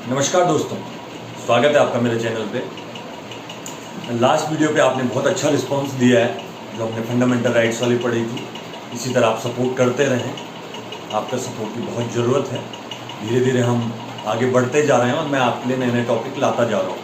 नमस्कार दोस्तों, स्वागत है आपका मेरे चैनल पे। लास्ट वीडियो पे आपने बहुत अच्छा रिस्पांस दिया है जो हमने फंडामेंटल राइट्स वाली पढ़ी थी। इसी तरह आप सपोर्ट करते रहें, आपका सपोर्ट की बहुत ज़रूरत है। धीरे धीरे हम आगे बढ़ते जा रहे हैं और मैं आपके लिए नए नए टॉपिक लाता जा रहा हूँ।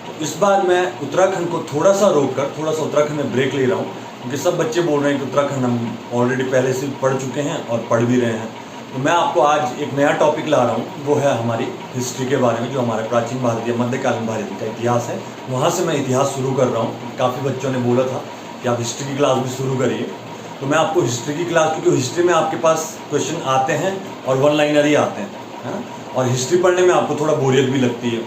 तो इस बार मैं उत्तराखंड को थोड़ा सा उत्तराखंड में ब्रेक ले रहा हूँ, क्योंकि सब बच्चे बोल रहे हैं कि उत्तराखंड हम ऑलरेडी पहले से पढ़ चुके हैं और पढ़ भी रहे हैं। तो मैं आपको आज एक नया टॉपिक ला रहा हूँ, वो है हमारी हिस्ट्री के बारे में, जो हमारे प्राचीन भारतीय मध्यकालीन भारत का इतिहास है। वहाँ से मैं इतिहास शुरू कर रहा हूँ। काफ़ी बच्चों ने बोला था कि आप हिस्ट्री की क्लास भी शुरू करिए, तो मैं आपको हिस्ट्री की क्लास, क्योंकि हिस्ट्री में आपके पास क्वेश्चन आते हैं और वन लाइनर ही आते हैं, है ना। और हिस्ट्री पढ़ने में आपको थोड़ा बोरियत भी लगती है,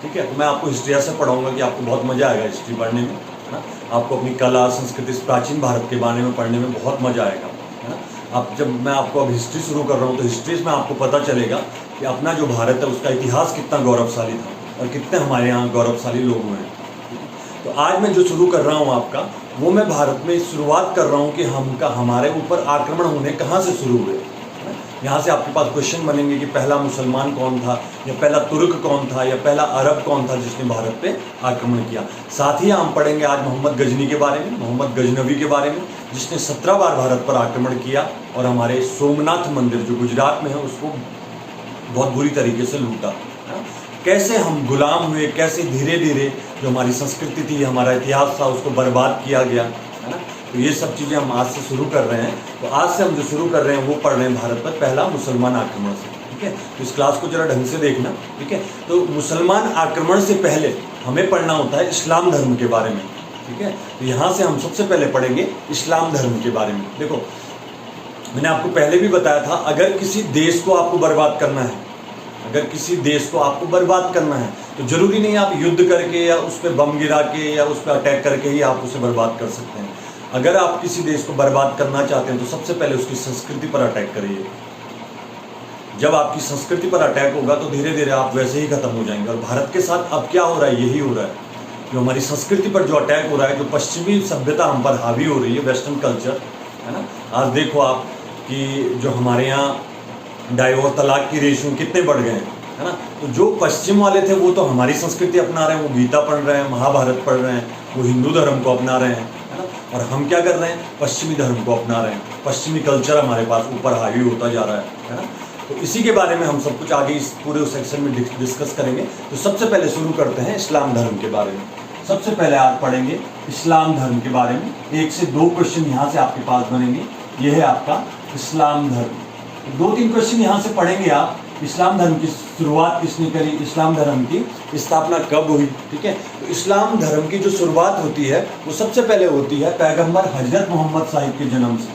ठीक है। तो मैं आपको हिस्ट्री ऐसे पढ़ाऊँगा कि आपको बहुत मज़ा आएगा हिस्ट्री पढ़ने में, है ना। आपको अपनी कला संस्कृति प्राचीन भारत के बारे में पढ़ने में बहुत मज़ा आएगा, है ना। आप जब मैं आपको अब हिस्ट्री शुरू कर रहा हूँ तो हिस्ट्री में आपको पता चलेगा कि अपना जो भारत है उसका इतिहास कितना गौरवशाली था और कितने हमारे यहाँ गौरवशाली लोग हुए हैं। तो आज मैं जो शुरू कर रहा हूँ आपका, वो मैं भारत में शुरुआत कर रहा हूँ कि हमारे ऊपर आक्रमण होने कहाँ से शुरू हुए। यहाँ से आपके पास क्वेश्चन बनेंगे कि पहला मुसलमान कौन था, या पहला तुर्क कौन था, या पहला अरब कौन था जिसने भारत पे आक्रमण किया। साथ ही हम पढ़ेंगे आज मोहम्मद गजनी के बारे में, मोहम्मद गजनवी के बारे में, जिसने 17 बार भारत पर आक्रमण किया और हमारे सोमनाथ मंदिर जो गुजरात में है उसको बहुत बुरी तरीके से लूटा। कैसे हम गुलाम हुए, कैसे धीरे धीरे जो हमारी संस्कृति थी, हमारा इतिहास था, उसको बर्बाद किया गया, है ना। तो ये सब चीज़ें हम आज से शुरू कर रहे हैं। तो आज से हम जो शुरू कर रहे हैं वो पढ़ रहे हैं भारत पर पहला मुसलमान आक्रमण से, ठीक है। तो इस क्लास को जरा ढंग से देखना, ठीक है। तो मुसलमान आक्रमण से पहले हमें पढ़ना होता है इस्लाम धर्म के बारे में, ठीक है। तो यहाँ से हम सबसे पहले पढ़ेंगे इस्लाम धर्म के बारे में। देखो, मैंने आपको पहले भी बताया था, अगर किसी देश को आपको बर्बाद करना है, अगर किसी देश को आपको बर्बाद करना है तो जरूरी नहीं आप युद्ध करके या उस पर बम गिरा के या उस पर अटैक करके ही आप उसे बर्बाद कर सकते हैं। अगर आप किसी देश को बर्बाद करना चाहते हैं तो सबसे पहले उसकी संस्कृति पर अटैक करिए। जब आपकी संस्कृति पर अटैक होगा तो धीरे धीरे आप वैसे ही खत्म हो जाएंगे। और भारत के साथ अब क्या हो रहा है, यही हो रहा है। जो हमारी संस्कृति पर जो अटैक हो रहा है, जो पश्चिमी सभ्यता हम पर हावी हो रही है, वेस्टर्न कल्चर, है ना। आज देखो आप कि जो हमारे यहाँ डाइवोर्स तलाक की रेशियो कितने बढ़ गए हैं, है ना। तो जो पश्चिम वाले थे वो तो हमारी संस्कृति अपना रहे हैं, वो गीता पढ़ रहे हैं, महाभारत पढ़ रहे हैं, वो हिंदू धर्म को अपना रहे हैं, है ना। और हम क्या कर रहे हैं, पश्चिमी धर्म को अपना रहे हैं। पश्चिमी कल्चर हमारे पास ऊपर हावी होता जा रहा है ना। तो इसी के बारे में हम सब कुछ आगे इस पूरे सेक्शन में डिस्कस करेंगे। तो सबसे पहले शुरू करते हैं इस्लाम धर्म के बारे में। सबसे पहले आप पढ़ेंगे इस्लाम धर्म के बारे में। 1 से 2 क्वेश्चन यहाँ से आपके पास बनेंगे। ये है आपका इस्लाम धर्म। 2-3 क्वेश्चन यहाँ से पढ़ेंगे आप। इस्लाम धर्म की शुरुआत किसने करी, इस्लाम धर्म की स्थापना कब हुई, ठीक है। तो इस्लाम धर्म की जो शुरुआत होती है वो सबसे पहले होती है पैगंबर हजरत मोहम्मद साहिब के जन्म से।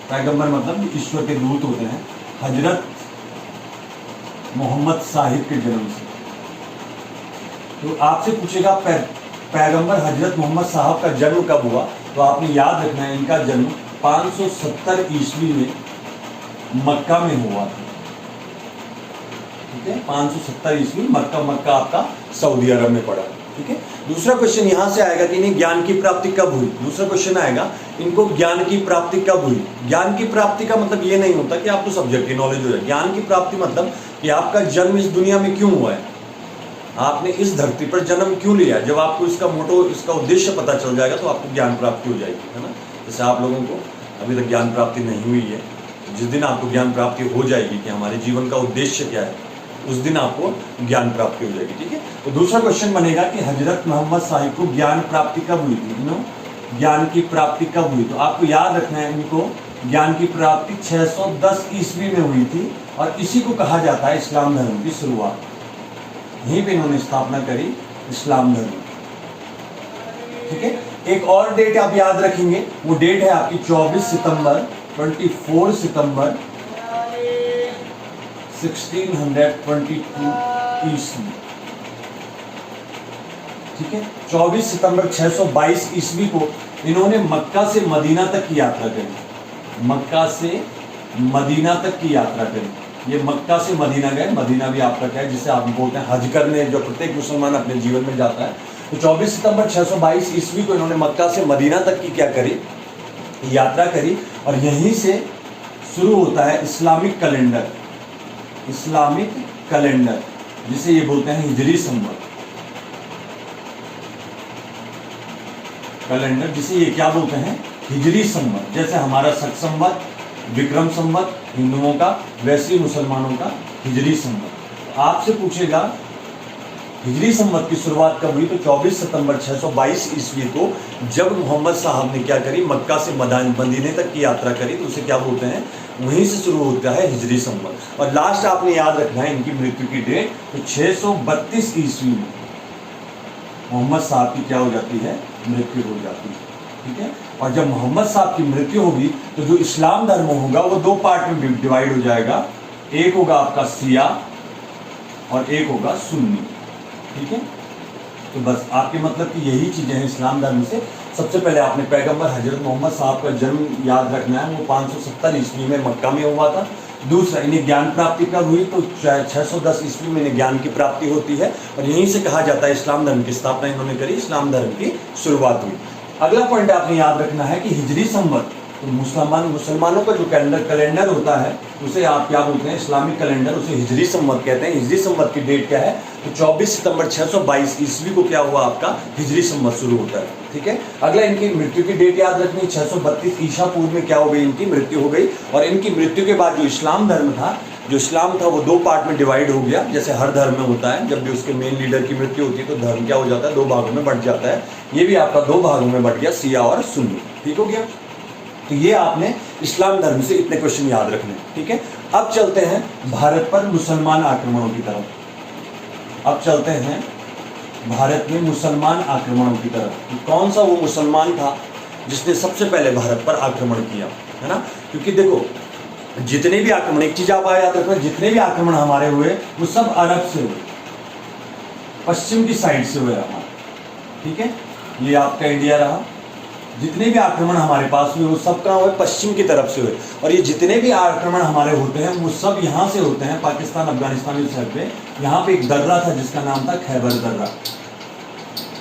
पैगंबर मतलब ईश्वर के दूत होते हैं, हजरत मोहम्मद साहिब के जन्म से। तो आपसे पूछेगा पैगंबर हजरत मोहम्मद साहब का जन्म कब हुआ, तो आपने याद रखना है इनका जन्म 570 ईस्वी में मक्का में हुआ था, ठीक है। 570 ईस्वी मक्का आपका सऊदी अरब में पड़ा, ठीक है। दूसरा क्वेश्चन यहाँ से आएगा कि इन्हें ज्ञान की प्राप्ति कब हुई। दूसरा क्वेश्चन आएगा, इनको ज्ञान की प्राप्ति कब हुई। ज्ञान की प्राप्ति का मतलब ये नहीं होता कि आपको सब्जेक्ट की नॉलेज हो जाए। ज्ञान की प्राप्ति मतलब कि आपका जन्म इस दुनिया में क्यों हुआ है, आपने इस धरती पर जन्म क्यों लिया। जब आपको इसका मोटो, इसका उद्देश्य पता चल जाएगा तो आपको ज्ञान प्राप्ति हो जाएगी, है ना। जैसे आप लोगों को अभी तक ज्ञान प्राप्ति नहीं हुई है, जिस दिन आपको ज्ञान प्राप्ति हो जाएगी कि हमारे जीवन का उद्देश्य क्या है, उस दिन आपको ज्ञान प्राप्ति हो जाएगी, ठीक है। तो दूसरा क्वेश्चन बनेगा कि हजरत मोहम्मद साहिब को ज्ञान प्राप्ति कब हुई थी, ज्ञान की प्राप्ति कब हुई। तो आपको याद रखना है, इनको ज्ञान की प्राप्ति 610 ईस्वी में हुई थी और इसी को कहा जाता है इस्लाम धर्म की शुरुआत। यहीं पे इन्होंने स्थापना करी इस्लाम धर्म, ठीक है। एक और डेट आप याद रखेंगे, वो डेट है आपकी 24 सितंबर 1622 ईस्वी, ठीक है। 24 सितंबर 622 ईस्वी को इन्होंने मक्का से मदीना तक की यात्रा करी। मक्का से मदीना तक की यात्रा करी। ये मक्का से मदीना गए। मदीना भी आपका क्या है, जिसे आप बोलते हैं हज करने, जो प्रत्येक मुसलमान अपने जीवन में जाता है। तो 24 सितंबर 622 ईस्वी को इन्होंने मक्का से मदीना तक की क्या करी, यात्रा करी। और यहीं से शुरू होता है इस्लामिक कैलेंडर। इस्लामिक कैलेंडर, जिसे ये बोलते हैं हिजरी संवत कैलेंडर, जिसे ये क्या बोलते हैं, हिजरी संवत। जैसे हमारा शक संवत, विक्रम संवत हिंदुओं का, वैसे ही मुसलमानों का हिजरी संवत। आपसे पूछेगा हिजरी संवत की शुरुआत कब हुई, तो 24 सितंबर 622 ईस्वी को जब मोहम्मद साहब ने क्या करी, मक्का से मदीने तक की यात्रा करी, तो उसे क्या बोलते हैं, वहीं से शुरू होता है हिजरी संवत। और लास्ट आपने याद रखना है इनकी मृत्यु की डेट, तो 632 ईस्वी में मोहम्मद साहब की क्या हो जाती है, मृत्यु हो जाती है। ठीक है, और जब मोहम्मद साहब की मृत्यु होगी तो जो इस्लाम धर्म होगा वो दो पार्ट में डिवाइड हो जाएगा, एक होगा आपका शिया और एक होगा सुन्नी। ठीक है, तो बस आपके मतलब कि यही चीजें हैं इस्लाम धर्म से। सबसे पहले आपने पैगंबर हजरत मोहम्मद साहब का जन्म याद रखना है, वो 570 ईस्वी में मक्का में हुआ था। दूसरा, इन्हें ज्ञान प्राप्ति कब हुई, तो 610 ईस्वी में इन्हें ज्ञान की प्राप्ति होती है, और यहीं से कहा जाता है इस्लाम धर्म की स्थापना इन्होंने करी, इस्लाम धर्म की शुरुआत हुई। अगला पॉइंट आपने याद रखना है कि हिजरी संवत, तो मुसलमानों का जो कैलेंडर होता है उसे आप क्या बोलते हैं, इस्लामिक कैलेंडर, उसे हिजरी संवत कहते हैं। हिजरी संवत की डेट क्या है, तो 24 सितंबर 622 ईस्वी को क्या हुआ, आपका हिजरी संवत शुरू होता है। ठीक है, अगला इनकी मृत्यु की डेट याद रखनी, 632 ईसा पूर्व में क्या हो गई, इनकी मृत्यु हो गई। और इनकी मृत्यु के बाद जो इस्लाम धर्म था, वो दो पार्ट में डिवाइड हो गया, जैसे हर धर्म में होता है। जब भी उसके मेन लीडर की मृत्यु होती है तो धर्म क्या हो जाता है, दो भागों में बंट जाता है। ये भी आपका दो भागों में बंट गया, शिया और सुन्नी। ठीक हो गया, तो ये आपने इस्लाम धर्म से इतने क्वेश्चन याद रखने। ठीक है, अब चलते हैं भारत पर मुसलमान आक्रमणों की तरफ। अब चलते हैं भारत में मुसलमान आक्रमणों की तरफ। कौन सा वो मुसलमान था जिसने सबसे पहले भारत पर आक्रमण किया, है ना। क्योंकि देखो, जितने भी आक्रमण, एक चीज आप याद रखना, जितने भी आक्रमण हमारे हुए वो सब अरब से हुए, पश्चिम की साइड से हुए हमारे। ठीक है, ये आपका इंडिया रहा। जितने भी आक्रमण हमारे पास हुए वो सब कहाँ हुए, पश्चिम की तरफ से हुए। और ये जितने भी आक्रमण हमारे होते हैं वो सब यहाँ से होते हैं, पाकिस्तान अफगानिस्तान की साइड पे। यहाँ पे एक दर्रा था जिसका नाम था खैबर दर्रा।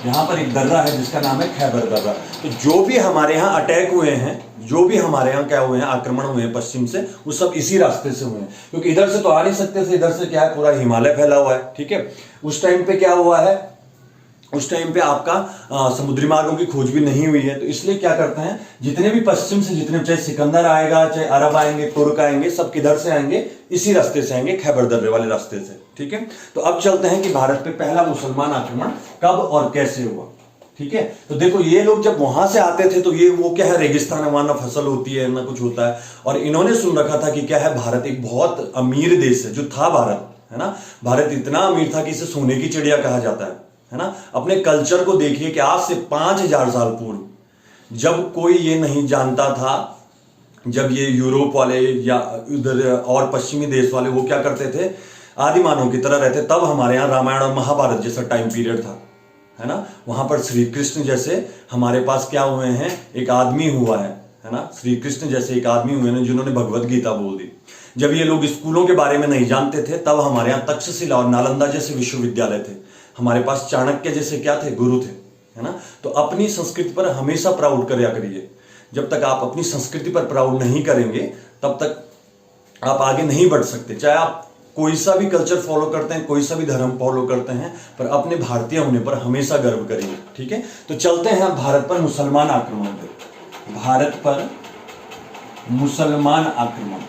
यहाँ पर एक दर्रा है जिसका नाम है खैबर दर्रा। तो जो भी हमारे यहाँ अटैक हुए हैं, जो भी हमारे यहाँ क्या हुए हैं, आक्रमण हुए हैं पश्चिम से, वो सब इसी रास्ते से हुए हैं। क्योंकि इधर से तो आ नहीं सकते थे, इधर से क्या है, पूरा हिमालय फैला हुआ है। ठीक है, उस टाइम पे क्या हुआ है, उस टाइम पे आपका समुद्री मार्गों की खोज भी नहीं हुई है। तो इसलिए क्या करते हैं, जितने भी पश्चिम से, जितने चाहे सिकंदर आएगा, चाहे अरब आएंगे, तुर्क आएंगे, सब किधर से आएंगे, इसी रास्ते से आएंगे, खैबर दर्रे वाले रास्ते से। ठीक है, तो अब चलते हैं कि भारत पे पहला मुसलमान आक्रमण कब और कैसे हुआ। ठीक है, तो देखो, ये लोग जब वहां से आते थे तो ये वो क्या है, रेगिस्तान है, वहां ना फसल होती है ना कुछ होता है। और इन्होंने सुन रखा था कि क्या है, भारत एक बहुत अमीर देश है, जो था भारत, है ना। भारत इतना अमीर था कि इसे सोने की चिड़िया कहा जाता है ना। अपने कल्चर को देखिए कि आज से 5000 साल पूर्व जब कोई ये नहीं जानता था, जब ये यूरोप वाले या उधर और पश्चिमी देश वाले वो क्या करते थे, आदि मानव की तरह रहते, तब हमारे यहाँ रामायण और महाभारत जैसा टाइम पीरियड था, है ना। वहां पर श्री कृष्ण जैसे हमारे पास क्या हुए हैं, एक आदमी हुआ है ना। श्री कृष्ण जैसे एक आदमी हुए हैं जिन्होंने भगवत गीता बोल दी। जब ये लोग स्कूलों के बारे में नहीं जानते थे, तब हमारे यहाँ तक्षशिला और नालंदा जैसे विश्वविद्यालय थे। हमारे पास चाणक्य जैसे क्या थे, गुरु थे, है ना। तो अपनी संस्कृति पर हमेशा प्राउड करया करिए। जब तक आप अपनी संस्कृति पर प्राउड नहीं करेंगे तब तक आप आगे नहीं बढ़ सकते। चाहे आप कोई सा भी कल्चर फॉलो करते हैं, कोई सा भी धर्म फॉलो करते हैं, पर अपने भारतीय होने पर हमेशा गर्व करिए। ठीक है, तो चलते हैं भारत पर मुसलमान आक्रमण पे। भारत पर मुसलमान आक्रमण,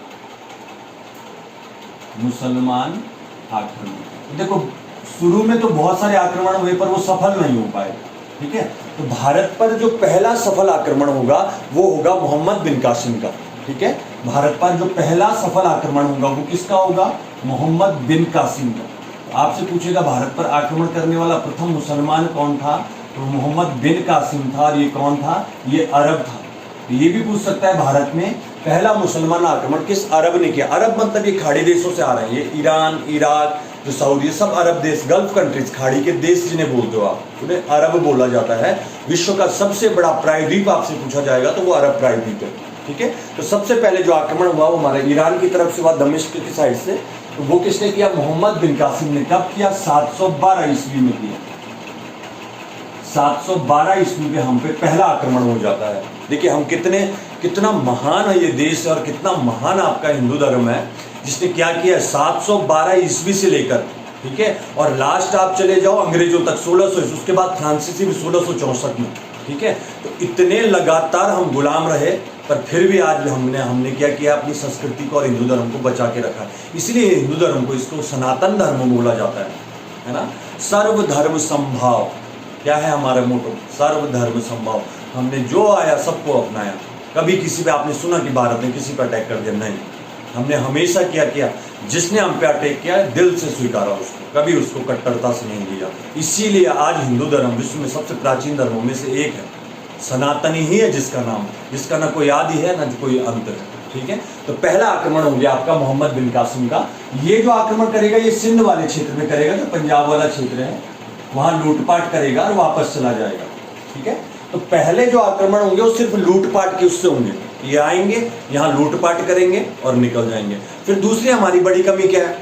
मुसलमान आक्रमण। देखो, शुरू में तो बहुत सारे आक्रमण हुए पर वो सफल नहीं हो पाए। ठीक है, तो भारत पर जो पहला सफल आक्रमण होगा वो होगा मोहम्मद बिन कासिम का। ठीक है, भारत पर जो पहला सफल आक्रमण होगा वो किसका होगा, मोहम्मद बिन कासिम का। तो आपसे पूछेगा भारत पर आक्रमण करने वाला प्रथम मुसलमान कौन था, तो मोहम्मद बिन कासिम था। और ये कौन था, ये अरब था। तो ये भी पूछ सकता है भारत में पहला मुसलमान आक्रमण किस अरब ने किया। अरब मतलब ये खाड़ी देशों से आ रहे हैं, ये ईरान, इराक, जो सऊदी, सब अरब देश, गल्फ कंट्रीज, खाड़ी के देश जिन्हें बोलते हो आप, उन्हें अरब बोला जाता है। विश्व का सबसे बड़ा प्रायद्वीप आपसे पूछा जाएगा तो वो अरब प्रायद्वीप है। ठीक है, तो सबसे पहले जो आक्रमण हुआ वो हमारे ईरान की तरफ से हुआ, दमिश्क की साइड से। तो वो किसने किया, मोहम्मद बिन कासिम ने। कब किया, 712 ईस्वी में किया। 712 ईस्वी में हम पे पहला आक्रमण हो जाता है। देखिए हम कितना महान है ये देश और कितना महान आपका हिंदू धर्म है, जिसने क्या किया 712 ईस्वी से लेकर, ठीक है, और लास्ट आप चले जाओ अंग्रेजों तक 1600, उसके बाद फ्रांसीसी भी 1664 में, ठीक है। तो इतने लगातार हम गुलाम रहे, पर फिर भी आज हमने क्या किया, अपनी संस्कृति को और हिंदू धर्म को बचा के रखा। इसलिए हिंदू धर्म को, इसको सनातन धर्म बोला जाता है ना। सर्वधर्म समभाव, क्या है हमारा मोटो, सर्वधर्म समभाव। हमने जो आया सबको अपनाया। कभी किसी पे आपने सुना कि भारत ने किसी पर अटैक कर दिया? नहीं। हमने हमेशा क्या किया, जिसने हम पे अटैक किया दिल से स्वीकारा उसको, कभी उसको कट्टरता से नहीं लिया। इसीलिए आज हिंदू धर्म विश्व में सबसे प्राचीन धर्मों में से एक है। सनातनी ही है जिसका नाम, जिसका ना कोई आदि है ना कोई अंत है, ठीक है। तो पहला आक्रमण हो गया आपका मोहम्मद बिन कासिम का। ये जो आक्रमण करेगा ये सिंध वाले क्षेत्र में करेगा, जो पंजाब वाला क्षेत्र है, वहां लूटपाट करेगा और वापस चला जाएगा, ठीक है। तो पहले जो आक्रमण होंगे वो सिर्फ लूटपाट के उससे होंगे। ये आएंगे, यहाँ लूटपाट करेंगे और निकल जाएंगे। फिर दूसरी हमारी बड़ी कमी क्या है,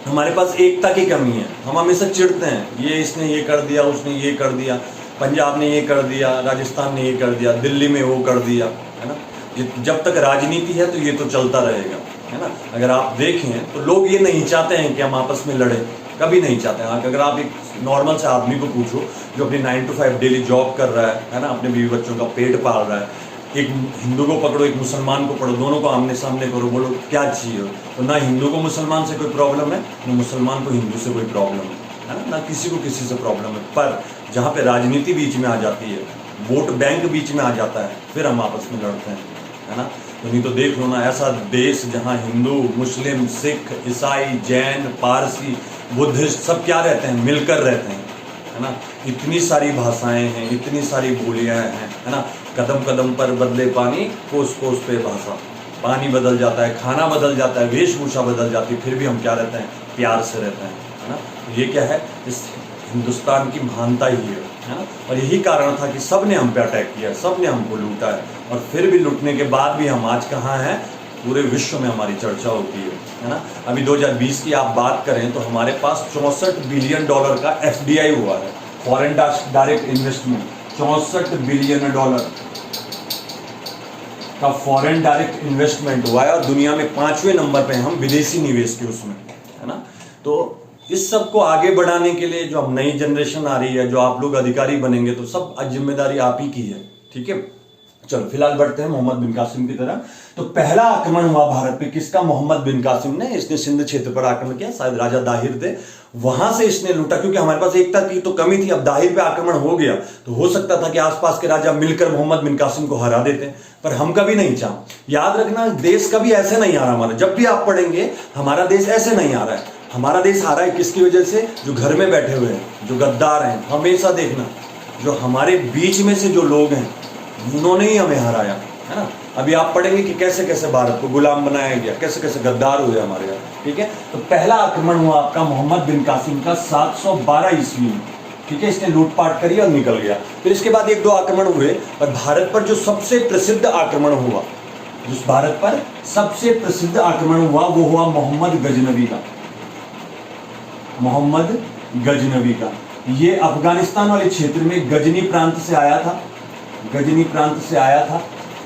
हमारे पास एकता की कमी है। हम हमेशा चिढ़ते हैं, ये इसने ये कर दिया, उसने ये कर दिया, पंजाब ने ये कर दिया, राजस्थान ने ये कर दिया, दिल्ली में वो कर दिया, है ना। जब तक राजनीति है तो ये तो चलता रहेगा, है ना। अगर आप देखें तो लोग ये नहीं चाहते हैं कि हम आपस में लड़ें, कभी नहीं चाहते हैं। अगर आप एक नॉर्मल से आदमी को पूछो जो अपनी 9 to 5 डेली जॉब कर रहा है ना, अपने बीवी बच्चों का पेट पाल रहा है, एक हिंदू को पकड़ो एक मुसलमान को पकड़ो, दोनों को आमने सामने करो, बोलो क्या चाहिए, तो ना हिंदू को मुसलमान से कोई प्रॉब्लम है, ना मुसलमान को हिंदू से कोई प्रॉब्लम है ना, ना किसी को किसी से प्रॉब्लम है। पर जहाँ पे राजनीति बीच में आ जाती है, वोट बैंक बीच में आ जाता है, फिर हम आपस में लड़ते हैं, है ना। तो नहीं तो देख लो ना, ऐसा देश जहाँ हिंदू, मुस्लिम, सिख, ईसाई, जैन, पारसी, बुद्धिस्ट सब क्या रहते हैं, मिलकर रहते हैं, है ना। इतनी सारी भाषाएं हैं, इतनी सारी बोलियां हैं, है ना। कदम कदम पर बदले पानी, कोस कोस पे भाषा। पानी बदल जाता है, खाना बदल जाता है, वेशभूषा बदल जाती है, फिर भी हम क्या रहते हैं, प्यार से रहते हैं, है ना। तो ये क्या है, इस हिंदुस्तान की महानता ही है ना। और यही कारण था कि सब ने हम पे अटैक किया, सब ने हमको लूटा है, और फिर भी लूटने के बाद भी हम आज कहाँ हैं, पूरे विश्व में हमारी चर्चा होती है ना। अभी 2020 की आप बात करें तो हमारे पास $64 बिलियन का FDI हुआ है, फॉरेन डायरेक्ट इन्वेस्टमेंट। $64 बिलियन का फॉरेन डायरेक्ट इन्वेस्टमेंट हुआ है, और दुनिया में 5वें नंबर पे हम विदेशी निवेश के उसमें, है ना। तो इस सब को आगे बढ़ाने के लिए जो हम नई जनरेशन आ रही है, जो आप लोग अधिकारी बनेंगे, तो सब जिम्मेदारी आप ही की है, ठीक है। चलो फिलहाल बढ़ते हैं मोहम्मद बिन कासिम की तरफ। तो पहला आक्रमण हुआ भारत पे किसका, मोहम्मद बिन कासिम ने। इसने सिंध क्षेत्र पर आक्रमण किया, शायद राजा दाहिर थे, वहां से इसने लूटा। क्योंकि हमारे पास एकता की तो कमी थी, अब दाहिर पे आक्रमण हो गया तो हो सकता था कि आसपास के राजा मिलकर मोहम्मद बिन कासिम को हरा देते, पर हम कभी नहीं चाह। याद रखना, देश कभी ऐसे नहीं आ रहा हमारा। जब भी आप पढ़ेंगे हमारा देश ऐसे नहीं आ रहा है। हमारा देश आ रहा है किसकी वजह से, जो घर में बैठे हुए हैं, जो गद्दार हैं। हमेशा देखना, जो हमारे बीच में से जो लोग हैं उन्होंने ही हमें हराया, है ना। अभी आप पढ़ेंगे कि कैसे कैसे भारत को गुलाम बनाया गया, कैसे कैसे गद्दार हुए हमारे यहाँ, ठीक है। तो पहला आक्रमण हुआ आपका मोहम्मद बिन कासिम का 712 ईस्वी में, ठीक है। इसने लूटपाट करी और निकल गया। फिर इसके बाद 1-2 आक्रमण हुए, पर भारत पर जो सबसे प्रसिद्ध आक्रमण हुआ, जिस भारत पर सबसे प्रसिद्ध आक्रमण हुआ वो हुआ मोहम्मद गजनवी का। मोहम्मद गजनवी का, ये अफगानिस्तान वाले क्षेत्र में गजनी प्रांत से आया था, गजनी प्रांत से आया था,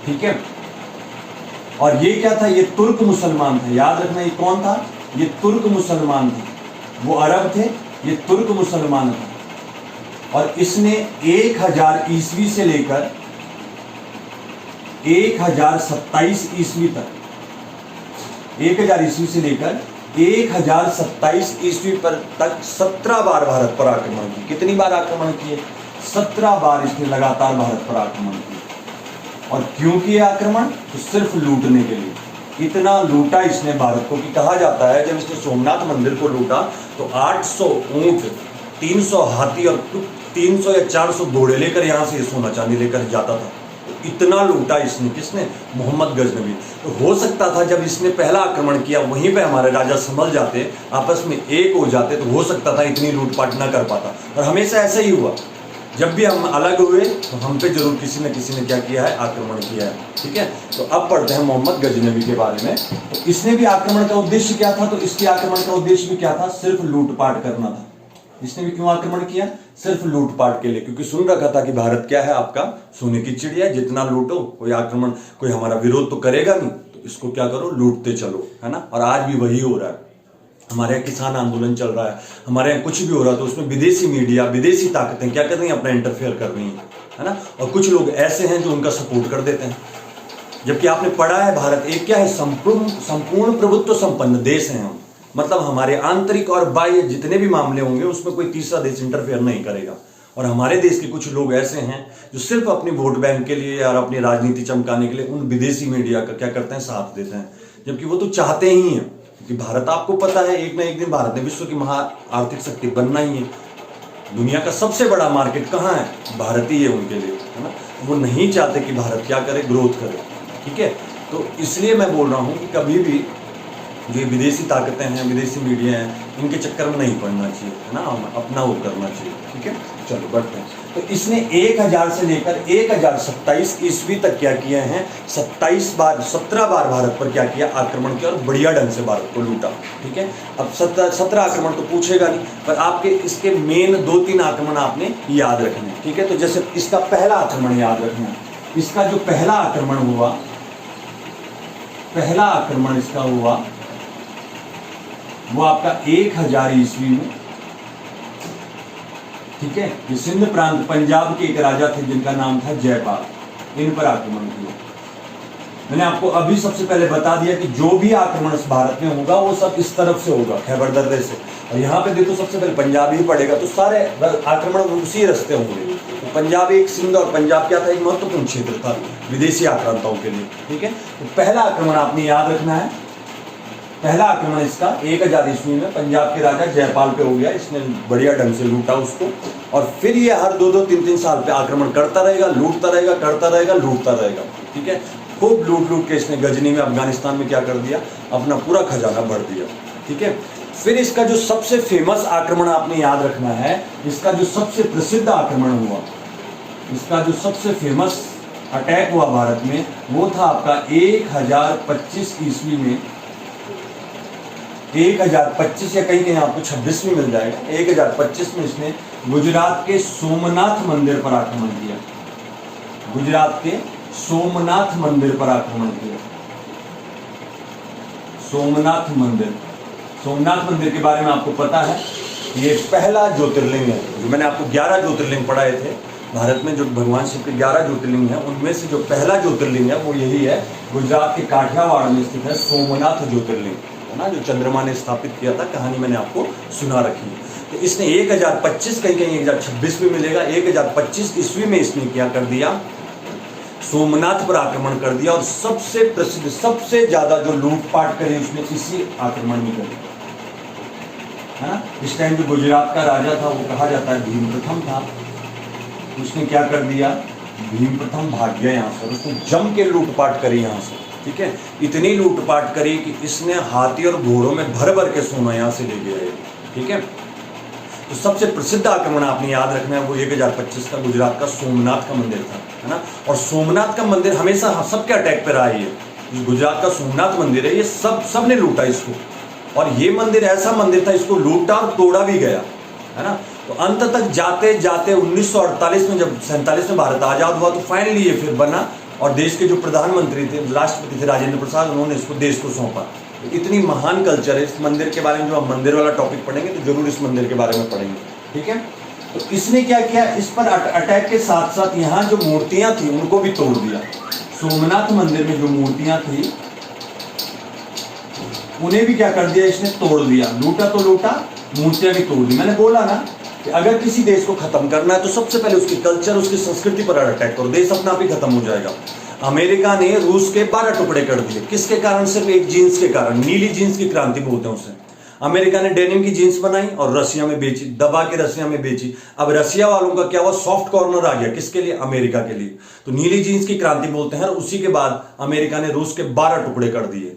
ठीक है। और ये क्या था, ये तुर्क मुसलमान था। याद रखना, ये कौन था, ये तुर्क मुसलमान था। वो अरब थे, ये तुर्क मुसलमान था। और इसने 1000 ईस्वी से लेकर 1027 ईस्वी तक, 1000 ईस्वी से लेकर 1027 ईस्वी पर तक 17 बार भारत पर आक्रमण किए। कितनी बार आक्रमण किए, 17 बार इसने लगातार भारत पर आक्रमण किया। और क्यों किया आक्रमण, तो सिर्फ लूटने के लिए। इतना लूटा इसने भारत को कि कहा जाता है जब इसने सोमनाथ मंदिर को लूटा तो 800 ऊंट, 300 हाथी और 300 या 400 घोड़े लेकर यहाँ से सोना चांदी लेकर जाता था। तो इतना लूटा इसने, किसने, मोहम्मद गजनवी। तो हो सकता था जब इसने पहला आक्रमण किया वहीं पे हमारे राजा संभल जाते, आपस में एक हो जाते, तो हो सकता था इतनी लूटपाट ना कर पाता। और हमेशा ऐसा ही हुआ, जब भी हम अलग हुए तो हम पे जरूर किसी न किसी ने क्या किया है, आक्रमण किया है, ठीक है। तो अब पढ़ते हैं मोहम्मद गजनवी के बारे में। तो इसने भी आक्रमण का उद्देश्य क्या था, तो इसके आक्रमण का उद्देश्य भी क्या था, सिर्फ लूटपाट करना था। इसने भी क्यों आक्रमण किया, सिर्फ लूटपाट के लिए, क्योंकि सुन रखा था कि भारत क्या है, आपका सोने की चिड़िया, जितना लूटो कोई आक्रमण, कोई हमारा विरोध तो करेगा नहीं। तो तो इसको क्या करो, लूटते चलो, है ना। और आज भी वही हो रहा है। हमारे यहाँ किसान आंदोलन चल रहा है, हमारे यहाँ कुछ भी हो रहा है तो उसमें विदेशी मीडिया, विदेशी ताकतें क्या कर रही हैं, अपना इंटरफेयर कर रही हैं, है ना। और कुछ लोग ऐसे हैं जो उनका सपोर्ट कर देते हैं। जबकि आपने पढ़ा है भारत एक क्या है, संपूर्ण प्रभुत्व संपन्न देश है हम। मतलब हमारे आंतरिक और बाह्य जितने भी मामले होंगे उसमें कोई तीसरा देश इंटरफेयर नहीं करेगा। और हमारे देश के कुछ लोग ऐसे हैं जो सिर्फ अपनी वोट बैंक के लिए और अपनी राजनीति चमकाने के लिए उन विदेशी मीडिया का क्या करते हैं, साथ देते हैं। जबकि वो तो चाहते ही हैं कि भारत, आपको पता है एक ना एक दिन भारत ने विश्व की महा आर्थिक शक्ति बनना ही है। दुनिया का सबसे बड़ा मार्केट कहाँ है, भारत ही है उनके लिए, है ना। वो नहीं चाहते कि भारत क्या करे, ग्रोथ करे, ठीक है। तो इसलिए मैं बोल रहा हूँ कि कभी भी जो विदेशी ताकतें हैं, विदेशी मीडिया हैं, इनके चक्कर में नहीं पड़ना चाहिए, है ना। अपना वो करना चाहिए, ठीक है। चलो बढ़ते हैं। तो इसने 1000 से लेकर 1027 ईस्वी तक क्या किए हैं, 17 बार भारत पर क्या किया, आक्रमण किया और बढ़िया ढंग से भारत को लूटा, ठीक है। अब 17 आक्रमण तो पूछेगा नहीं, पर आपके इसके मेन 2-3 आक्रमण आपने याद रखने, ठीक है। तो जैसे इसका पहला आक्रमण याद रखना, इसका जो पहला आक्रमण हुआ, पहला आक्रमण इसका हुआ वो आपका 1000 ईस्वी में, ठीक है। ये सिंध प्रांत, पंजाब के एक राजा थे जिनका नाम था जयपाल, इन पर आक्रमण किया। मैंने आपको अभी सबसे पहले बता दिया कि जो भी आक्रमण इस भारत में होगा वो सब इस तरफ से होगा, खैबर दर्रे से। और यहाँ पे देखो सबसे पहले पंजाब ही पड़ेगा, तो सारे आक्रमण उसी रास्ते होंगे। तो पंजाब एक, सिंध और पंजाब क्या था, एक महत्वपूर्ण क्षेत्र था विदेशी आक्रांताओं के लिए, ठीक है। तो पहला आक्रमण आपने याद रखना है। पहला आक्रमण इसका 1000 ईस्वी में पंजाब के राजा जयपाल पे हो गया, इसने बढ़िया ढंग से लूटा उसको। और फिर ये हर 2-3 साल पे आक्रमण करता रहेगा, लूटता रहेगा, करता रहेगा, लूटता रहेगा, ठीक है। खूब लूट के इसने गजनी में, अफगानिस्तान में क्या कर दिया, अपना पूरा खजाना भर दिया, ठीक है। फिर इसका जो सबसे फेमस आक्रमण आपने याद रखना है, इसका जो सबसे प्रसिद्ध आक्रमण हुआ, इसका जो सबसे फेमस अटैक हुआ भारत में, वो था आपका 1025 ईस्वी में। 1025 या कहीं आपको 26 में मिल जाएगा। 1025 में इसने गुजरात के सोमनाथ मंदिर पर आक्रमण किया, गुजरात के सोमनाथ मंदिर पर आक्रमण किया। सोमनाथ मंदिर, सोमनाथ मंदिर के बारे में आपको पता है, ये पहला ज्योतिर्लिंग है। जो मैंने आपको 11 ज्योतिर्लिंग पढ़ाए थे भारत में, जो भगवान शिव के 11 ज्योतिर्लिंग है, उनमें से जो पहला ज्योतिर्लिंग है वो यही है, गुजरात के काठियावाड़ में स्थित है सोमनाथ ज्योतिर्लिंग, है ना, जो चंद्रमा ने स्थापित किया था। कहानी मैंने आपको सुना रखी है। तो इसने 1025, कहीं 1026 में मिलेगा, 1025 ईस्वी में इसने क्या कर दिया, सोमनाथ पर आक्रमण कर दिया। और सबसे प्रसिद्ध, सबसे ज्यादा जो लूटपाट करी उसने इसी आक्रमण में करी, है ना। इस टाइम जो गुजरात का राजा था वो कहा जाता है भीम प्रथम था। उसने क्या कर दिया, भीम प्रथम भाग गया यहाँ से, उसने जम के लूटपाट करी यहाँ से, ठीक है। इतनी लूटपाट करी कि इसने हाथी और घोड़ों में भर भर के सोना यहाँ से ले गया, ठीक है। तो सबसे प्रसिद्ध आक्रमण आपने याद रखना है वो 1025 का गुजरात का सोमनाथ का मंदिर था, है ना। और सोमनाथ का मंदिर हमेशा सबके अटैक पर रहा है। ये गुजरात का सोमनाथ मंदिर है, ये सब ने लूटा इसको। और ये मंदिर ऐसा मंदिर था, इसको लूटा और तोड़ा भी गया, है ना। तो अंत तक जाते जाते 1948 में, जब 47 में भारत आजाद हुआ, तो फाइनली ये फिर बना। और देश के जो प्रधानमंत्री थे, राष्ट्रपति थे राजेंद्र प्रसाद, उन्होंने इसको देश को सौंपा। तो इतनी महान कल्चर है इस मंदिर के बारे में। जो हम मंदिर वाला टॉपिक पढ़ेंगे तो जरूर इस मंदिर के बारे में पढ़ेंगे, ठीक है। तो इसने क्या किया, इस पर अटैक के साथ साथ यहाँ जो मूर्तियां थी उनको भी तोड़ दिया। सोमनाथ मंदिर में जो मूर्तियां थी उन्हें भी क्या कर दिया, इसने तोड़ दिया। लूटा तो लूटा, मूर्तियां भी तोड़ दी। मैंने बोला ना कि अगर किसी देश को खत्म करना है तो सबसे पहले उसकी कल्चर, उसकी संस्कृति पर अटैक करो, देश अपना आप ही खत्म हो जाएगा। अमेरिका ने रूस के 12 टुकड़े कर दिए, किसके कारण, सिर्फ एक जीन्स के कारण। नीली जीन्स की क्रांति बोलते हैं उसे। अमेरिका ने डेनिम की जीन्स बनाई और रसिया में बेची, दबा के रसिया में बेची। अब रसिया वालों का क्या हुआ, सॉफ्ट कॉर्नर आ गया, किसके लिए, अमेरिका के लिए। तो नीली जीन्स की क्रांति बोलते हैं। और उसी के बाद अमेरिका ने रूस के 12 टुकड़े कर दिए।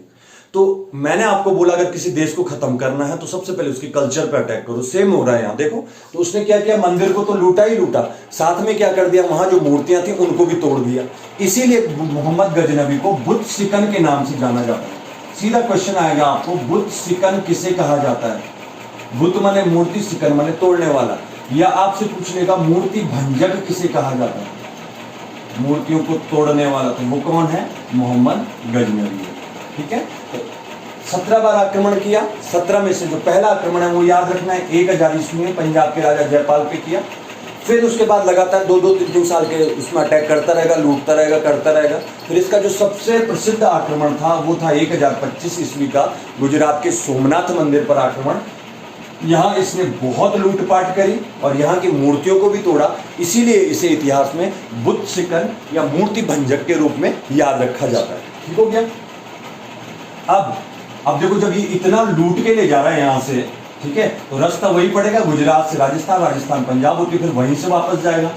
तो मैंने आपको बोला अगर किसी देश को खत्म करना है तो सबसे पहले उसकी कल्चर पे अटैक करो। सेम हो रहा है यहाँ, देखो। तो उसने क्या किया, मंदिर को तो लूटा ही लूटा, साथ में क्या कर दिया, वहां जो मूर्तियां थी उनको भी तोड़ दिया। इसीलिए मोहम्मद गजनवी को बुत सिकन के नाम से जाना जाता है। सीधा क्वेश्चन आएगा आपको, बुत सिकन किसे कहा जाता है। बुत माने मूर्ति, सिकन माने तोड़ने वाला। या आपसे पूछने का, मूर्ति भंजक किसे कहा जाता है, मूर्तियों को तोड़ने वाला। तो वो कौन है, मोहम्मद गजनवी है। ठीक है। तो 17 बार आक्रमण किया, 17 में से जो पहला आक्रमण है वो याद रखना है 1000 ईस्वी में पंजाब के राजा जयपाल पे किया। फिर उसके बाद लगातार 2-3 साल के उसमें अटैक करता रहेगा, लूटता रहेगा, करता रहेगा। फिर इसका जो सबसे प्रसिद्ध आक्रमण था वो था 1025 ईस्वी का गुजरात के सोमनाथ मंदिर पर आक्रमण। यहाँ इसने बहुत लूटपाट करी और यहाँ की मूर्तियों को भी तोड़ा, इसीलिए इसे इतिहास में बुद्ध शिकन या मूर्ति भंजक के रूप में याद रखा जाता है। ठीक हो गया। अब देखो, जब ये इतना लूट के ले जा रहा है यहाँ से, ठीक है, तो रास्ता वही पड़ेगा गुजरात से राजस्थान, राजस्थान पंजाब होती फिर वहीं से वापस जाएगा।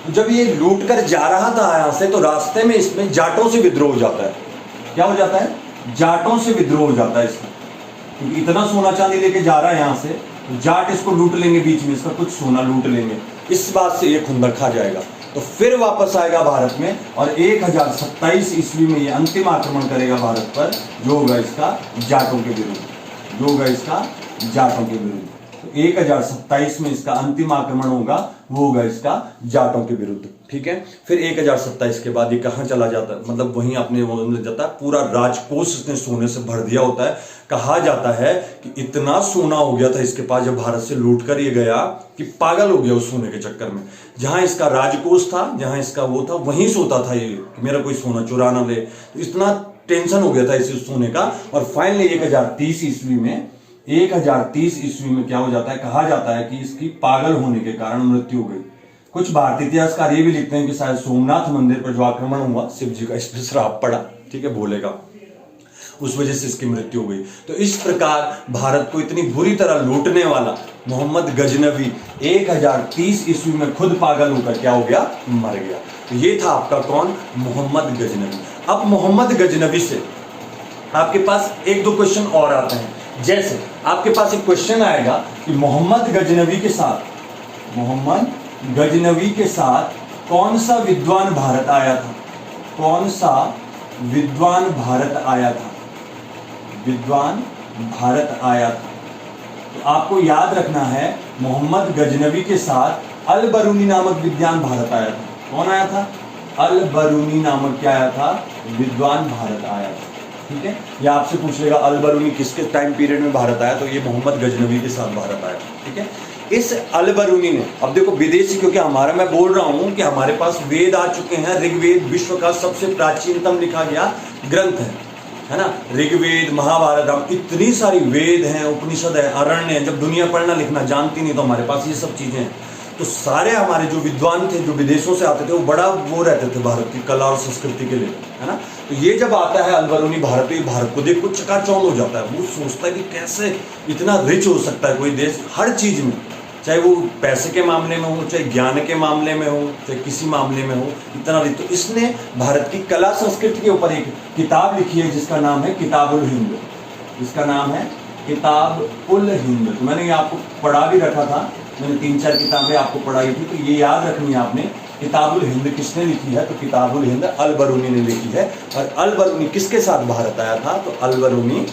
तो जब ये लूट कर जा रहा था यहाँ से, तो रास्ते में इसमें जाटों से विद्रोह हो जाता है। क्या हो जाता है? जाटों से विद्रोह हो जाता है इसमें, क्योंकि इतना सोना चांदी लेके जा रहा है यहाँ से, तो जाट इसको लूट लेंगे, बीच में इसका कुछ सोना लूट लेंगे, इस बात से ये खुंदक खा जाएगा। तो फिर वापस आएगा भारत में और 1027 ईस्वी में ये अंतिम आक्रमण करेगा भारत पर, जो होगा इसका जाटों के विरुद्ध, जो होगा इसका जाटों के विरुद्ध। तो 1027 में इसका अंतिम आक्रमण होगा, वो होगा इसका जाटों के विरुद्ध। ठीक है। फिर 1027 के बाद ये कहाँ चला जाता है, मतलब वहीं अपने वो मिल जाता है, पूरा राजकोष इसने सोने से भर दिया होता है। कहा जाता है कि इतना सोना हो गया था इसके पास जब भारत से लूट कर ये गया कि पागल हो गया उस सोने के चक्कर में। जहां इसका राजकोष था, जहां इसका वो था, वहीं सोता था ये कि मेरा कोई सोना चुरा ना ले। तो इतना टेंशन हो गया था इसे सोने का। और फाइनली 1030 ईस्वी में, 1030 ईस्वी में क्या हो जाता है, कहा जाता है कि इसकी पागल होने के कारण मृत्यु हो गई। कुछ भारतीय इतिहासकार ये भी लिखते हैं कि शायद सोमनाथ मंदिर पर जो आक्रमण हुआ, शिव जी का इस पर श्राप पड़ा, ठीक है, भोले का, उस वजह से इसकी मृत्यु हो गई। तो इस प्रकार भारत को इतनी बुरी तरह लूटने वाला मोहम्मद गजनवी 1030 ईस्वी में खुद पागल होकर क्या हो गया, मर गया। तो ये था आपका कौन, मोहम्मद गजनवी। अब मोहम्मद गजनवी से आपके पास 1-2 क्वेश्चन और आते हैं। जैसे आपके पास एक क्वेश्चन आएगा कि मोहम्मद गजनवी के साथ कौन सा विद्वान भारत आया था, कौन सा विद्वान भारत आया था, विद्वान भारत आया था। तो आपको याद रखना है मोहम्मद गजनवी के साथ अल बरूनी नामक विद्वान भारत आया था। कौन आया था? अल बरूनी नामक क्या आया था, विद्वान भारत आया था। ठीक है। या आपसे पूछ लेगा अल बरूनी किसके टाइम पीरियड में भारत आया, तो ये मोहम्मद गजनवी के साथ भारत आया। ठीक है। इस अल बरूनी ने, अब देखो विदेशी, क्योंकि हमारा, मैं बोल रहा हूं कि हमारे पास वेद आ चुके हैं। ऋग्वेद विश्व का सबसे प्राचीनतम लिखा गया ग्रंथ है ना, ऋग्वेद, महाभारत, राम, इतनी सारी वेद हैं, उपनिषद है, अरण्य है। जब दुनिया पढ़ना लिखना जानती नहीं तो हमारे पास ये सब चीजें हैं। तो सारे हमारे जो विद्वान थे, जो विदेशों से आते थे, वो बड़ा वो रहते थे भारत की कला और संस्कृति के लिए, है ना। तो ये जब आता है अल बरूनी भारत पे, भारत को देख कुछ चकाचौंध हो जाता है। वो सोचता है कि कैसे इतना रिच हो सकता है कोई देश, हर चीज में, चाहे वो पैसे के मामले में हो, चाहे ज्ञान के मामले में हो, चाहे किसी मामले में हो, इतना रिच। तो इसने भारत की कला संस्कृति के ऊपर एक किताब लिखी है जिसका नाम है किताबुल हिंद, जिसका नाम है किताबुल हिंद। तो मैंने ये आपको पढ़ा भी रखा था, मैंने 3-4 किताबें आपको पढ़ाई थी, तो ये याद रखनी है आपने। किताबुल हिंद किसने लिखी है, तो किताबुल हिंद अल बरूनी ने लिखी है। और अल बरूनी किसके साथ भारत आया था, तो अल बरूनी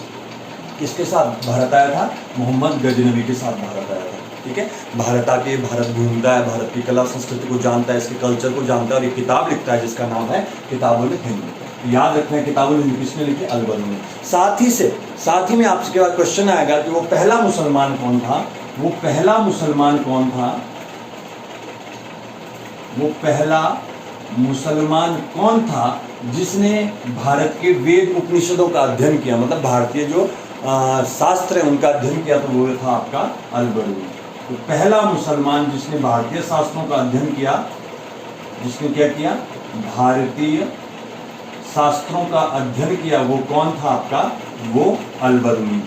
किसके साथ भारत आया था, मोहम्मद गजनवी के साथ भारत आया था। ठीक है। भारत आके भारत घूमता है, भारत की कला संस्कृति को जानता है, इसके कल्चर को जानता है, और एक किताब लिखता है जिसका नाम है किताबुल हिंद। याद रखना है किताबुल हिंद किसने लिखी, अल बरूनी। साथ ही में आपके पास क्वेश्चन आएगा कि वो पहला मुसलमान कौन था, वो पहला मुसलमान कौन था, वो पहला मुसलमान कौन था जिसने भारत के वेद उपनिषदों का अध्ययन किया, मतलब भारतीय जो शास्त्र है उनका अध्ययन किया, तो वो था आपका अल बरूनी। तो पहला मुसलमान जिसने भारतीय शास्त्रों का अध्ययन किया, जिसने क्या किया, भारतीय शास्त्रों का अध्ययन किया, वो कौन था आपका, वो अल बरूनी।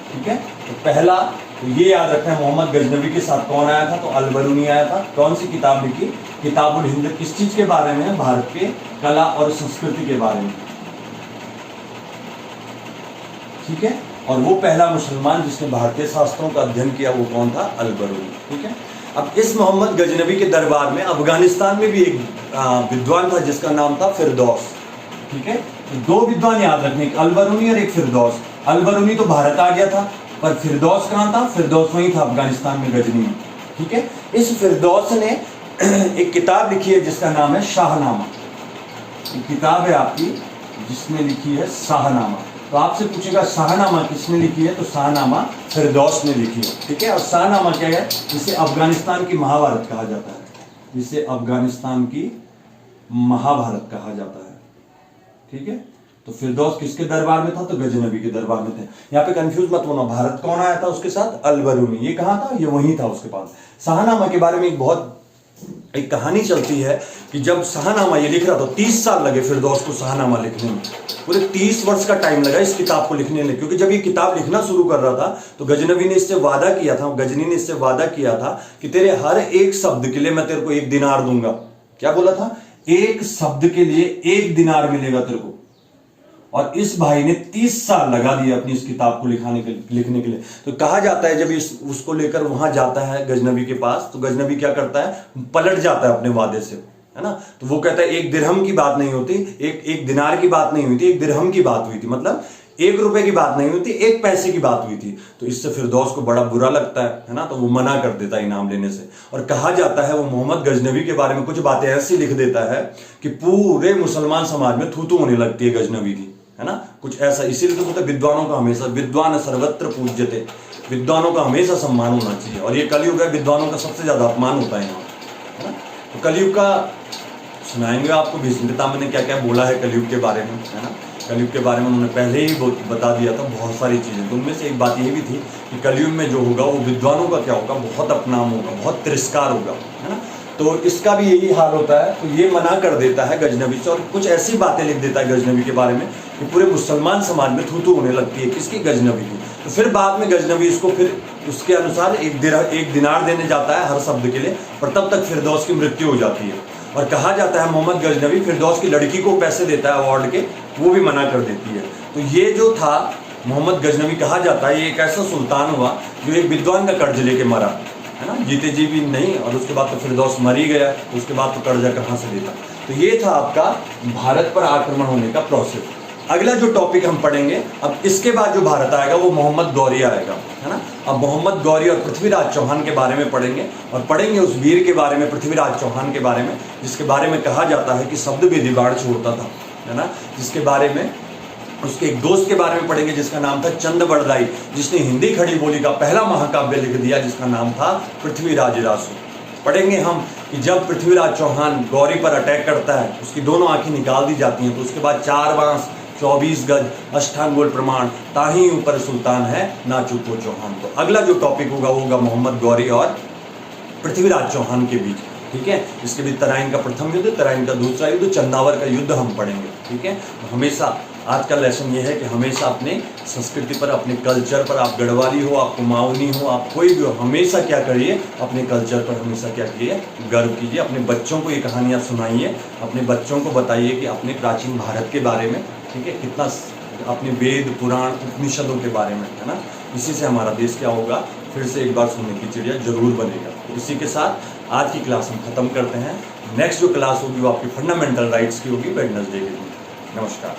ठीक है। तो पहला, तो ये याद रखना है मोहम्मद गजनवी के साथ कौन आया था, तो अल बरूनी आया था। कौन सी किताब लिखी, किताबुल हिंद। किस चीज के बारे में, भारत के कला और संस्कृति के बारे में। ठीक है। और वो पहला मुसलमान जिसने भारतीय शास्त्रों का अध्ययन किया, वो कौन था, अल बरूनी। ठीक है। अब इस मोहम्मद गजनवी के दरबार में अफगानिस्तान में भी एक विद्वान था जिसका नाम था फिरदौस। ठीक है। तो 2 विद्वान याद रखने, एक अल बरूनी और एक फिरदौस। अल बरूनी तो भारत आ गया था, पर फिरदौस कहाँ था, फिरदौस वहीं था अफगानिस्तान में, गजनी में। ठीक है। इस फिरदौस ने एक किताब लिखी है जिसका नाम है शाहनामा। किताब है आपकी जिसने लिखी है शाहनामा। तो आपसे पूछेगा शाहनामा किसने लिखी है, तो शाहनामा फिरदौस ने लिखी है। ठीक है, और शाहनामा क्या है, जिसे अफगानिस्तान की महाभारत कहा जाता है, जिसे अफगानिस्तान की महाभारत कहा जाता है। ठीक है, तो फिरदौस किसके दरबार में था, तो गजनबी के दरबार में थे। यहाँ पे कंफ्यूज मत होना, भारत कौन आया था उसके साथ, अल-बरूनी। ये कहाँ था, ये वहीं था उसके पास। शाहनामा के बारे में एक कहानी चलती है कि जब शाहनामा ये लिख रहा था, 30 साल लगे फिरदौस को शाहनामा लिखने में। पूरे 30 वर्ष का टाइम लगा इस किताब को लिखने में, क्योंकि जब ये किताब लिखना शुरू कर रहा था तो गजनबी ने इससे वादा किया था, गजनी ने इससे वादा किया था कि तेरे हर एक शब्द के लिए मैं तेरे को 1 दिनार दूंगा। क्या बोला था, एक शब्द के लिए 1 दिनार मिलेगा तेरे को। और इस भाई ने 30 साल लगा दिया अपनी इस किताब को लिखने के लिए। तो कहा जाता है जब उसको लेकर वहां जाता है गजनबी के पास, तो गजनबी क्या करता है, पलट जाता है अपने वादे से, है ना। तो वो कहता है 1 दिरहम की बात नहीं होती, एक दिनार की बात नहीं हुई थी, 1 दिरहम की बात हुई थी, मतलब 1 रुपए की बात नहीं हुई थी, 1 पैसे की बात हुई थी। तो इससे फिरदौस को बड़ा बुरा लगता है ना, तो वो मना कर देता है इनाम लेने से। और कहा जाता है वो मोहम्मद गजनबी के बारे में कुछ बातें ऐसी लिख देता है कि पूरे मुसलमान समाज में थू-थू होने लगती है गजनबी की, है ना, कुछ ऐसा। इसीलिए तो बोलते विद्वानों का हमेशा, विद्वान सर्वत्र पूज्यते, विद्वानों का हमेशा सम्मान होना चाहिए। और ये कलयुग है, विद्वानों का सबसे ज्यादा अपमान होता है यहाँ, है ना। तो कलयुग का सुनाएंगे आपको, भीष्म पितामह ने क्या क्या बोला है कलयुग के बारे में, है ना। कलयुग के बारे में उन्होंने पहले ही बता दिया था बहुत सारी चीजें। तो उनमें से एक बात ये भी थी कि कलयुग में जो होगा वो विद्वानों का क्या होगा, बहुत अपमान होगा, बहुत तिरस्कार होगा, है ना। तो इसका भी यही हाल होता है। तो ये मना कर देता है गजनबी से, और कुछ ऐसी बातें लिख देता है गजनबी के बारे में कि पूरे मुसलमान समाज में थू-थू होने लगती है, किसकी, गजनबी की। तो फिर बाद में गजनबी इसको फिर उसके अनुसार 1 दिनार देने जाता है हर शब्द के लिए, पर तब तक फिरदौस की मृत्यु हो जाती है। और कहा जाता है मोहम्मद गजनबी फिरदौस की लड़की को पैसे देता है अवार्ड के, वो भी मना कर देती है। तो ये जो था मोहम्मद गजनबी, कहा जाता है ये एक ऐसा सुल्तान हुआ जो एक विद्वान का कर्ज लेके मरा, है ना, जीते जी भी नहीं। और उसके बाद तो फिरदौस मर ही गया, तो उसके बाद तो कर्जा कहाँ से देता। तो ये था आपका भारत पर आक्रमण होने का प्रोसेस। अगला जो टॉपिक हम पढ़ेंगे, अब इसके बाद जो भारत आएगा वो मोहम्मद गौरी आएगा, है ना। अब मोहम्मद गौरी और पृथ्वीराज चौहान के बारे में पढ़ेंगे, और पढ़ेंगे उस वीर के बारे में, पृथ्वीराज चौहान के बारे में, जिसके बारे में कहा जाता है कि शब्द भी दीवार छोड़ता था, है ना। जिसके बारे में, उसके एक दोस्त के बारे में पढ़ेंगे जिसका नाम था चंद बरदाई, जिसने हिंदी खड़ी बोली का पहला महाकाव्य लिख दिया जिसका नाम था पृथ्वीराज रासु। पढ़ेंगे हम कि जब पृथ्वीराज चौहान गौरी पर अटैक करता है, उसकी दोनों आंखें निकाल दी जाती हैं, तो उसके बाद 4 बांस 24 गज अष्टांगोल प्रमाण, ताही ऊपर सुल्तान है ना चूको चौहान। तो अगला जो टॉपिक होगा वो होगा मोहम्मद गौरी और पृथ्वीराज चौहान के बीच। ठीक है, इसके बीच तराइन का प्रथम युद्ध, तराइन का दूसरा युद्ध, चंदावर का युद्ध हम पढ़ेंगे। ठीक है, तो हमेशा आज का लेसन ये है कि हमेशा अपने संस्कृति पर, अपने कल्चर पर, आप गढ़वाली हो, आप कुमाऊनी हो, आप कोई भी हो, हमेशा क्या करिए, अपने कल्चर पर हमेशा क्या कीजिए, गर्व कीजिए। अपने बच्चों को ये कहानियाँ सुनाइए, अपने बच्चों को बताइए कि अपने प्राचीन भारत के बारे में, ठीक है, कितना अपने वेद पुराण उपनिषदों के बारे में, है ना। इसी से हमारा देश क्या होगा, फिर से एक बार सोने की चिड़िया जरूर बनेगा। तो इसी के साथ आज की क्लास हम खत्म करते हैं। नेक्स्ट जो क्लास होगी वो आपकी फंडामेंटल राइट्स की होगी वेडनेसडे के दिन। नमस्कार।